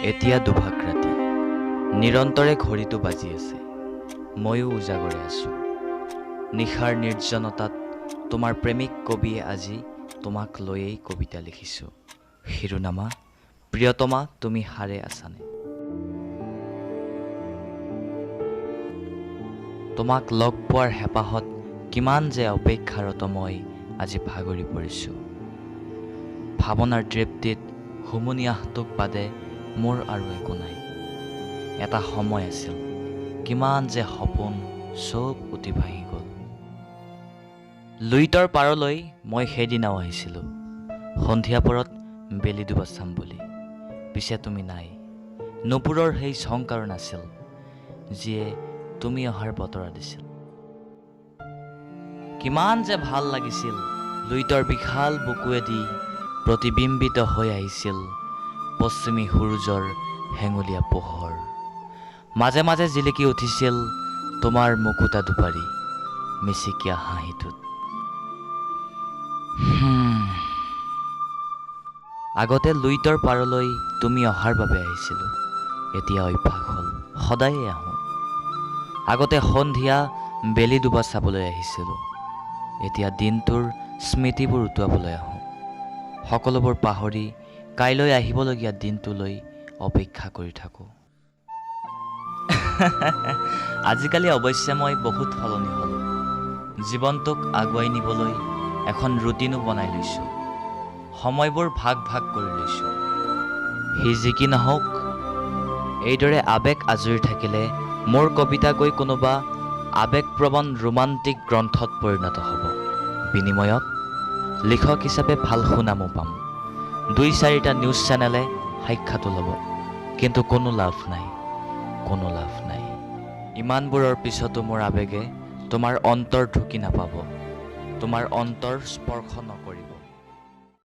এতিয়া দুভাগ ৰাতি নিৰন্তৰে ঘড়ীটো বাজি আছে। ময়ো উজাগৰে আছো। নিশাৰ নিৰ্জনতাত তোমাৰ প্ৰেমিক কবিয়ে আজি তোমাক লৈয়েই কবিতা লিখিছো। শিৰোনামা, প্ৰিয়তমা তুমি সাৰে আছানে? তোমাক লগ পোৱাৰ হেঁপাহত কিমান যে অপেক্ষাৰত মই আজি ভাগৰি পৰিছো। ভাৱনাৰ তৃপ্তিত হুমুনিয়াহটোক বাদে মোৰ আৰু একো নাই। এটা সময় আছিল, কিমান যে সপোন চব উটি ভাহি গ'ল। লুইতৰ পাৰলৈ মই সেইদিনাও আহিছিলোঁ, সন্ধিয়া পৰত বেলি ডুবা চাম বুলি। পিছে তুমি নাই। নুপুৰৰ সেই ঝংকাৰ নাছিল, যিয়ে তুমি অহাৰ বতৰা দিছিল। কিমান যে ভাল লাগিছিল, লুইতৰ বিশাল বুকুৱেদি প্ৰতিবিম্বিত হৈ আহিছিল পশ্চিমী সূৰ্যৰ হেঙুলীয়া পোহৰ। মাজে মাজে জিলিকি উঠিছিল তোমাৰ মুকুতা দুপাৰী মিচিকীয়া হাঁহিটোত। আগতে লুইতৰ পাৰলৈ তুমি অহাৰ বাবে আহিছিলোঁ, এতিয়া অভ্যাস হ'ল, সদায়ে আহোঁ। আগতে সন্ধিয়া বেলি ডুবা চাবলৈ আহিছিলোঁ, এতিয়া দিনটোৰ স্মৃতিবোৰ উটুৱাবলৈ আহোঁ। সকলোবোৰ পাহৰি কাইলৈ আহিবলগীয়া দিনটোলৈ অপেক্ষা কৰি থাকোঁ। আজিকালি অৱশ্যে মই বহুত সলনি হ'লোঁ। জীৱনটোক আগুৱাই নিবলৈ এখন ৰুটিনো বনাই লৈছোঁ। সময়বোৰ ভাগ ভাগ কৰি লৈছোঁ। সি যি কি নহওক, এইদৰে আৱেগ আজৰি থাকিলে মোৰ কবিতা গৈ কোনোবা আৱেগপ্ৰৱণ ৰোমান্টিক গ্ৰন্থত পৰিণত হ'ব। বিনিময়ত লিখক হিচাপে ভাল সুনামো পাম। ২-৪টা নিউজ চেনেলে সাক্ষাতো ল'ব, কিন্তু কোনো লাভ নাই, কোনো লাভ নাই। ইমানবোৰৰ পিছতো মোৰ আৱেগে তোমাৰ অন্তৰ ঢুকি নাপাব, তোমাৰ অন্তৰ স্পৰ্শ নকৰিব।